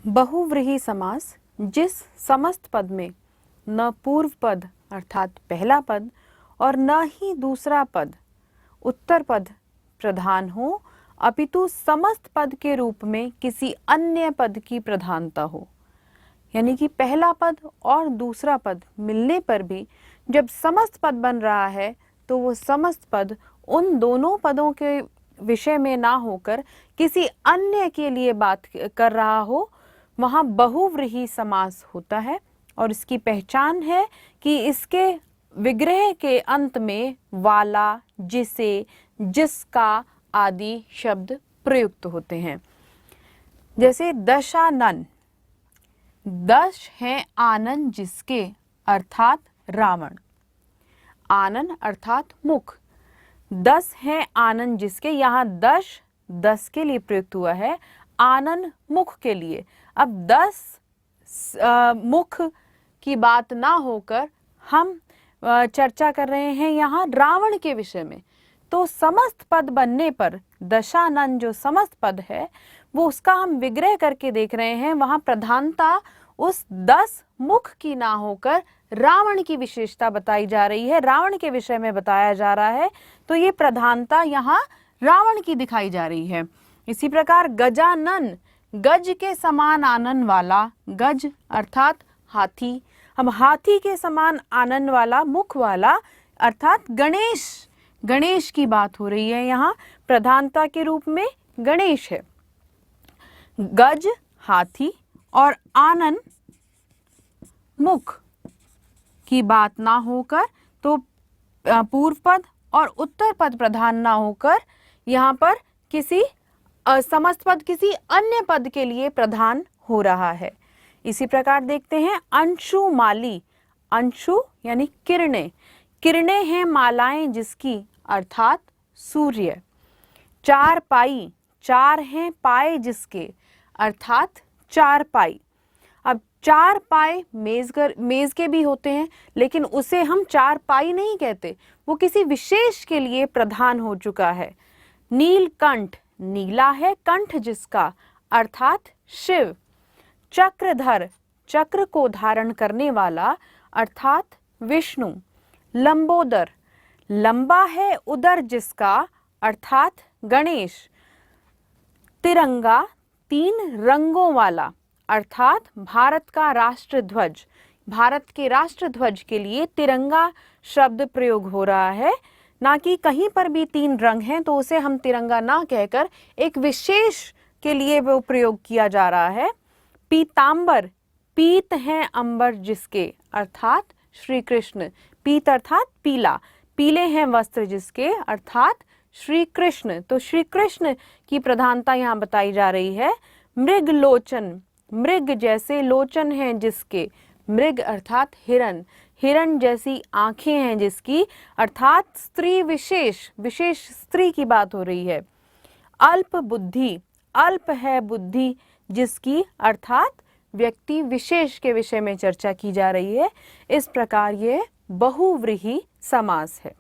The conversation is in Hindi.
बहुव्रीहि समास जिस समस्त पद में न पूर्व पद अर्थात पहला पद और न ही दूसरा पद उत्तर पद प्रधान हो, अपितु समस्त पद के रूप में किसी अन्य पद की प्रधानता हो। यानी कि पहला पद और दूसरा पद मिलने पर भी जब समस्त पद बन रहा है तो वो समस्त पद उन दोनों पदों के विषय में ना होकर किसी अन्य के लिए बात कर रहा हो, वहाँ बहुव्रीहि समास होता है। और इसकी पहचान है कि इसके विग्रह के अंत में वाला, जिसे, जिसका आदि शब्द प्रयुक्त होते हैं। जैसे दशानन, दश है आनन जिसके अर्थात रावण, आनन अर्थात मुख, 10 है आनन जिसके, यहाँ 10 के लिए प्रयुक्त हुआ है, आनन मुख के लिए। अब 10 मुख की बात ना होकर हम चर्चा कर रहे हैं यहाँ रावण के विषय में, तो समस्त पद बनने पर दशानन जो समस्त पद है वो उसका हम विग्रह करके देख रहे हैं, वहाँ प्रधानता उस 10 मुख की ना होकर रावण की विशेषता बताई जा रही है, रावण के विषय में बताया जा रहा है, तो ये प्रधानता यहाँ रावण की दिखाई जा रही है। इसी प्रकार गजानन, गज के समान आनन वाला, गज अर्थात हाथी, हम हाथी के समान आनन वाला, मुख वाला अर्थात गणेश, गणेश की बात हो रही है, यहाँ प्रधानता के रूप में गणेश है। गज हाथी और आनन मुख की बात ना होकर, तो पूर्व पद और उत्तर पद प्रधान ना होकर यहाँ पर किसी समस्त पद किसी अन्य पद के लिए प्रधान हो रहा है। इसी प्रकार देखते हैं अंशुमाली, अंशु यानी किरणें, किरणें हैं मालाएं जिसकी अर्थात सूर्य। चार पाई, चार हैं पाए जिसके अर्थात चार पाई। अब चार पाए मेज के भी होते हैं, लेकिन उसे हम चार पाई नहीं कहते, वो किसी विशेष के लिए प्रधान हो चुका है। नीलकंठ, नीला है कंठ जिसका अर्थात शिव। चक्रधर, चक्र को धारण करने वाला अर्थात विष्णु। लंबोदर, लंबा है उदर जिसका अर्थात गणेश। तिरंगा, 3 रंगों वाला अर्थात भारत का राष्ट्र ध्वज, भारत के राष्ट्र ध्वज के लिए तिरंगा शब्द प्रयोग हो रहा है, ना कि कहीं पर भी 3 रंग हैं तो उसे हम तिरंगा ना कहकर एक विशेष के लिए वो प्रयोग किया जा रहा है। पीतांबर, पीत है अंबर जिसके अर्थात श्री कृष्ण, पीत अर्थात पीला, पीले हैं वस्त्र जिसके अर्थात श्री कृष्ण, तो श्री कृष्ण की प्रधानता यहाँ बताई जा रही है। मृग लोचन, मृग जैसे लोचन हैं जिसके, मृग अर्थात हिरण, हिरण जैसी आंखें हैं जिसकी अर्थात स्त्री विशेष, विशेष स्त्री की बात हो रही है। अल्प बुद्धि, अल्प है बुद्धि जिसकी अर्थात व्यक्ति विशेष के विषय में चर्चा की जा रही है। इस प्रकार ये बहुव्रीहि समास है।